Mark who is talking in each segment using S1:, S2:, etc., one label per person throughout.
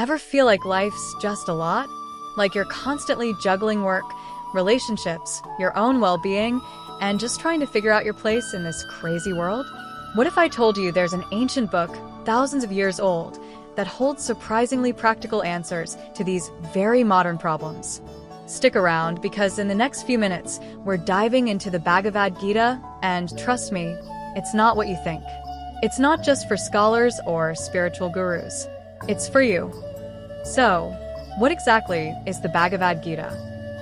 S1: Ever feel like life's just a lot? Like you're constantly juggling work, relationships, your own well-being, and just trying to figure out your place in this crazy world? What if I told you there's an ancient book, thousands of years old, that holds surprisingly practical answers to these very modern problems? Stick around, because in the next few minutes, we're diving into the Bhagavad Gita, and trust me, it's not what you think. It's not just for scholars or spiritual gurus. It's for you. So, what exactly is the Bhagavad Gita?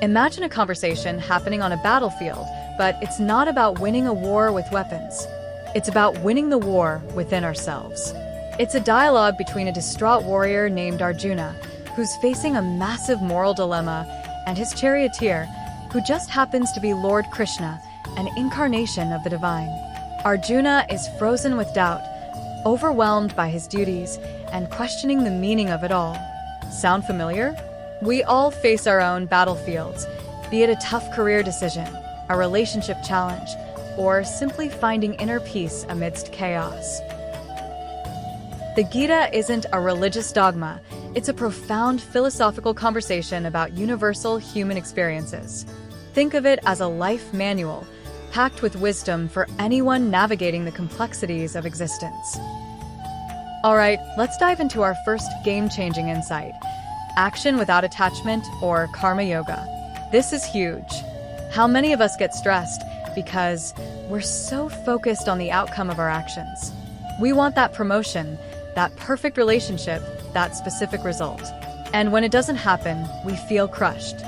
S1: Imagine a conversation happening on a battlefield, but it's not about winning a war with weapons. It's about winning the war within ourselves. It's a dialogue between a distraught warrior named Arjuna, who's facing a massive moral dilemma, and his charioteer, who just happens to be Lord Krishna, an incarnation of the divine. Arjuna is frozen with doubt, overwhelmed by his duties, and questioning the meaning of it all. Sound familiar? We all face our own battlefields, be it a tough career decision, a relationship challenge, or simply finding inner peace amidst chaos. The Gita isn't a religious dogma, it's a profound philosophical conversation about universal human experiences. Think of it as a life manual, packed with wisdom for anyone navigating the complexities of existence. All right, let's dive into our first game-changing insight: action without attachment, or karma yoga. This is huge. How many of us get stressed because we're so focused on the outcome of our actions? We want that promotion, that perfect relationship, that specific result. And when it doesn't happen, we feel crushed.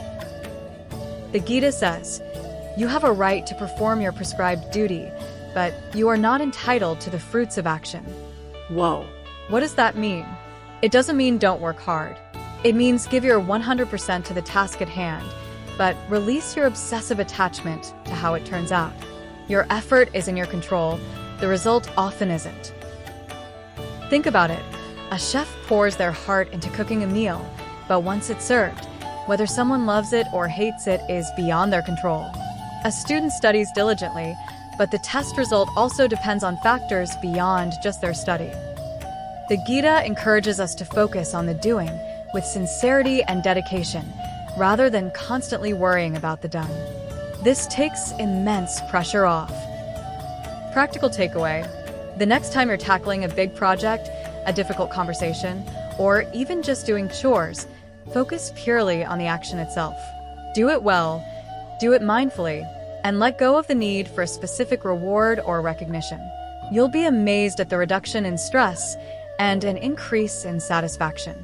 S1: The Gita says, you have a right to perform your prescribed duty, but you are not entitled to the fruits of action. Whoa. What does that mean? It doesn't mean don't work hard. It means give your 100% to the task at hand, but release your obsessive attachment to how it turns out. Your effort is in your control, the result often isn't. Think about it. A chef pours their heart into cooking a meal, but once it's served, whether someone loves it or hates it is beyond their control. A student studies diligently, but the test result also depends on factors beyond just their study. The Gita encourages us to focus on the doing with sincerity and dedication, rather than constantly worrying about the done. This takes immense pressure off. Practical takeaway: the next time you're tackling a big project, a difficult conversation, or even just doing chores, focus purely on the action itself. Do it well, do it mindfully, and let go of the need for a specific reward or recognition. You'll be amazed at the reduction in stress and an increase in satisfaction.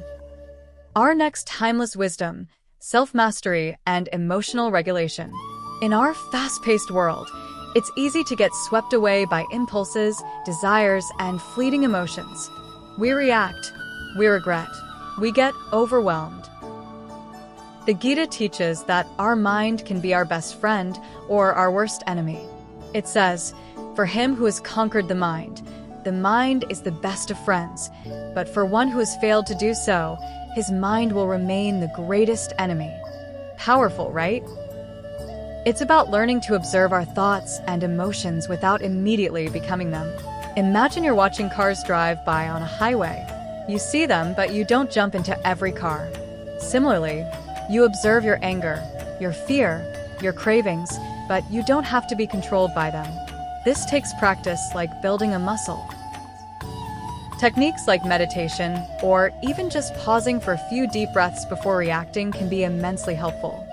S1: Our next timeless wisdom: self-mastery and emotional regulation. In our fast-paced world, it's easy to get swept away by impulses, desires, and fleeting emotions. We react, we regret, we get overwhelmed. The Gita teaches that our mind can be our best friend or our worst enemy. It says, for him who has conquered the mind is the best of friends, but for one who has failed to do so, his mind will remain the greatest enemy. Powerful, right? It's about learning to observe our thoughts and emotions without immediately becoming them. Imagine you're watching cars drive by on a highway. You see them, but you don't jump into every car. Similarly, you observe your anger, your fear, your cravings, but you don't have to be controlled by them. This takes practice, like building a muscle. Techniques like meditation, or even just pausing for a few deep breaths before reacting, can be immensely helpful.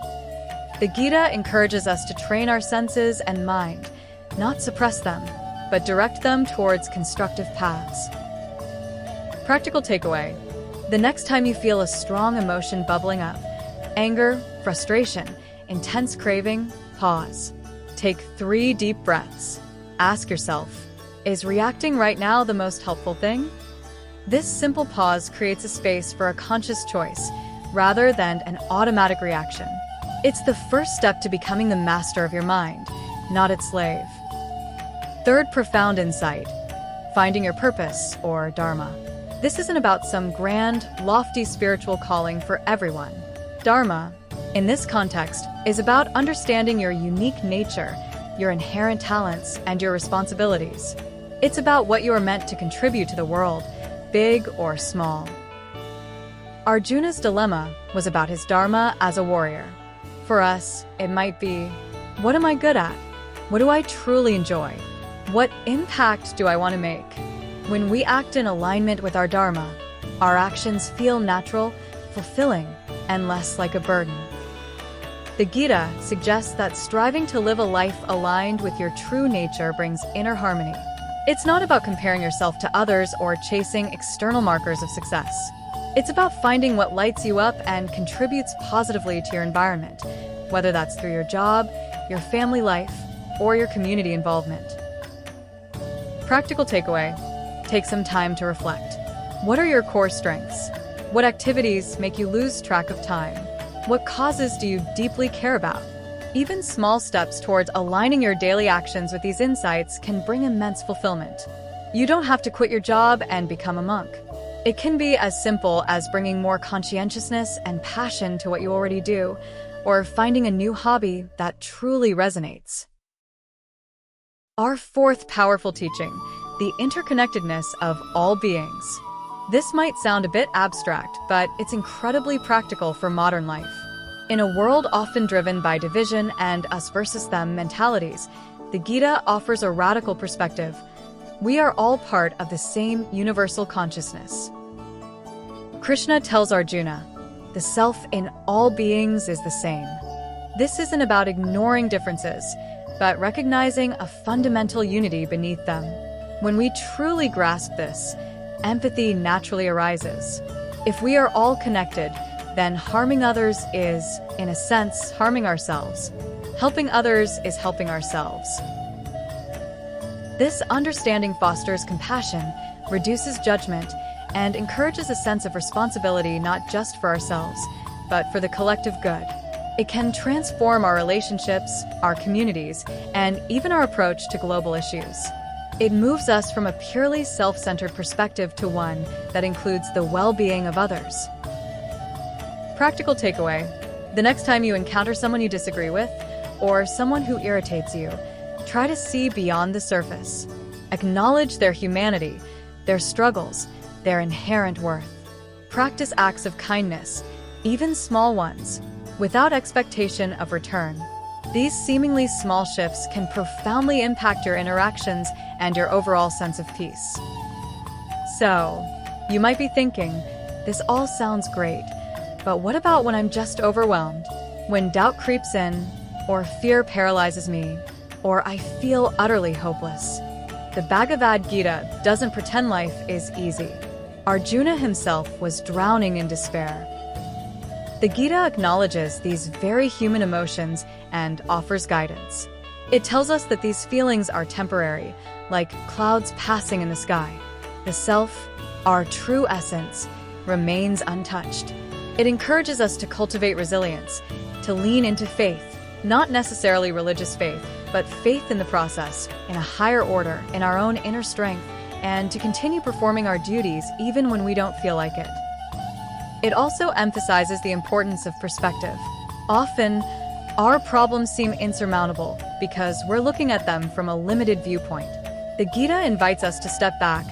S1: The Gita encourages us to train our senses and mind, not suppress them, but direct them towards constructive paths. Practical takeaway: the next time you feel a strong emotion bubbling up, anger, frustration, intense craving, pause. Take 3 deep breaths. Ask yourself, is reacting right now the most helpful thing? This simple pause creates a space for a conscious choice, rather than an automatic reaction. It's the first step to becoming the master of your mind, not its slave. Third profound insight: finding your purpose, or dharma. This isn't about some grand, lofty spiritual calling for everyone. Dharma, in this context, is about understanding your unique nature, your inherent talents, and your responsibilities. It's about what you are meant to contribute to the world, big or small. Arjuna's dilemma was about his dharma as a warrior. For us, it might be, what am I good at? What do I truly enjoy? What impact do I want to make? When we act in alignment with our dharma, our actions feel natural, fulfilling, and less like a burden. The Gita suggests that striving to live a life aligned with your true nature brings inner harmony. It's not about comparing yourself to others or chasing external markers of success. It's about finding what lights you up and contributes positively to your environment, whether that's through your job, your family life, or your community involvement. Practical takeaway: take some time to reflect. What are your core strengths? What activities make you lose track of time? What causes do you deeply care about? Even small steps towards aligning your daily actions with these insights can bring immense fulfillment. You don't have to quit your job and become a monk. It can be as simple as bringing more conscientiousness and passion to what you already do, or finding a new hobby that truly resonates. Our fourth powerful teaching: the interconnectedness of all beings. This might sound a bit abstract, but it's incredibly practical for modern life. In a world often driven by division and us versus them mentalities, the Gita offers a radical perspective. We are all part of the same universal consciousness. Krishna tells Arjuna, the self in all beings is the same. This isn't about ignoring differences, but recognizing a fundamental unity beneath them. When we truly grasp this, empathy naturally arises. If we are all connected, then harming others is, in a sense, harming ourselves. Helping others is helping ourselves. This understanding fosters compassion, reduces judgment, and encourages a sense of responsibility not just for ourselves, but for the collective good. It can transform our relationships, our communities, and even our approach to global issues. It moves us from a purely self-centered perspective to one that includes the well-being of others. Practical takeaway: the next time you encounter someone you disagree with, or someone who irritates you, try to see beyond the surface. Acknowledge their humanity, their struggles, their inherent worth. Practice acts of kindness, even small ones, without expectation of return. These seemingly small shifts can profoundly impact your interactions and your overall sense of peace. So, you might be thinking, this all sounds great, but what about when I'm just overwhelmed? When doubt creeps in, or fear paralyzes me, or I feel utterly hopeless? The Bhagavad Gita doesn't pretend life is easy. Arjuna himself was drowning in despair. The Gita acknowledges these very human emotions and offers guidance. It tells us that these feelings are temporary, like clouds passing in the sky. The self, our true essence, remains untouched. It encourages us to cultivate resilience, to lean into faith, not necessarily religious faith, but faith in the process, in a higher order, in our own inner strength, and to continue performing our duties even when we don't feel like it. It also emphasizes the importance of perspective. Often, our problems seem insurmountable because we're looking at them from a limited viewpoint. The Gita invites us to step back,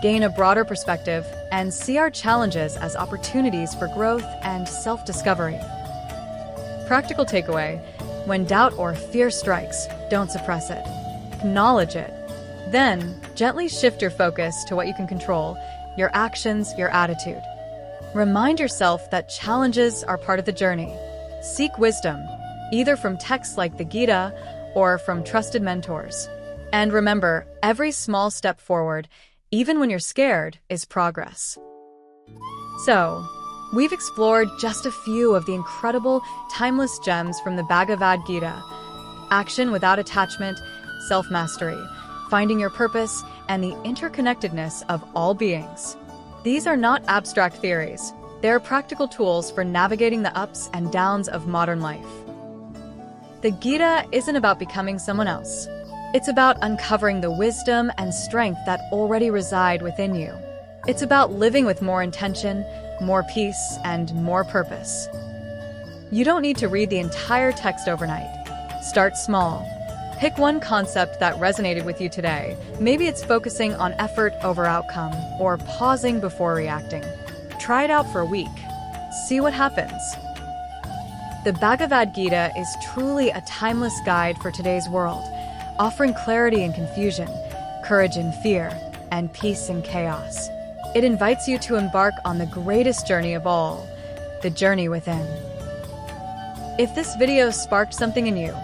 S1: gain a broader perspective, and see our challenges as opportunities for growth and self-discovery. Practical takeaway: when doubt or fear strikes, don't suppress it. Acknowledge it. Then, gently shift your focus to what you can control: your actions, your attitude. Remind yourself that challenges are part of the journey. Seek wisdom, either from texts like the Gita or from trusted mentors. And remember, every small step forward, even when you're scared, is progress. So, we've explored just a few of the incredible, timeless gems from the Bhagavad Gita: action without attachment, self-mastery, finding your purpose, and the interconnectedness of all beings. These are not abstract theories. They're practical tools for navigating the ups and downs of modern life. The Gita isn't about becoming someone else. It's about uncovering the wisdom and strength that already reside within you. It's about living with more intention, more peace, and more purpose. You don't need to read the entire text overnight. Start small. Pick one concept that resonated with you today. Maybe it's focusing on effort over outcome, or pausing before reacting. Try it out for a week. See what happens. The Bhagavad Gita is truly a timeless guide for today's world, offering clarity in confusion, courage in fear, and peace in chaos. It invites you to embark on the greatest journey of all, the journey within. If this video sparked something in you,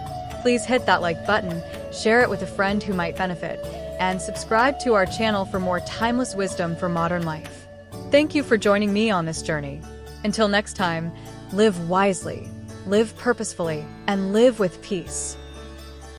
S1: please hit that like button, share it with a friend who might benefit, and subscribe to our channel for more timeless wisdom for modern life. Thank you for joining me on this journey. Until next time, live wisely, live purposefully, and live with peace.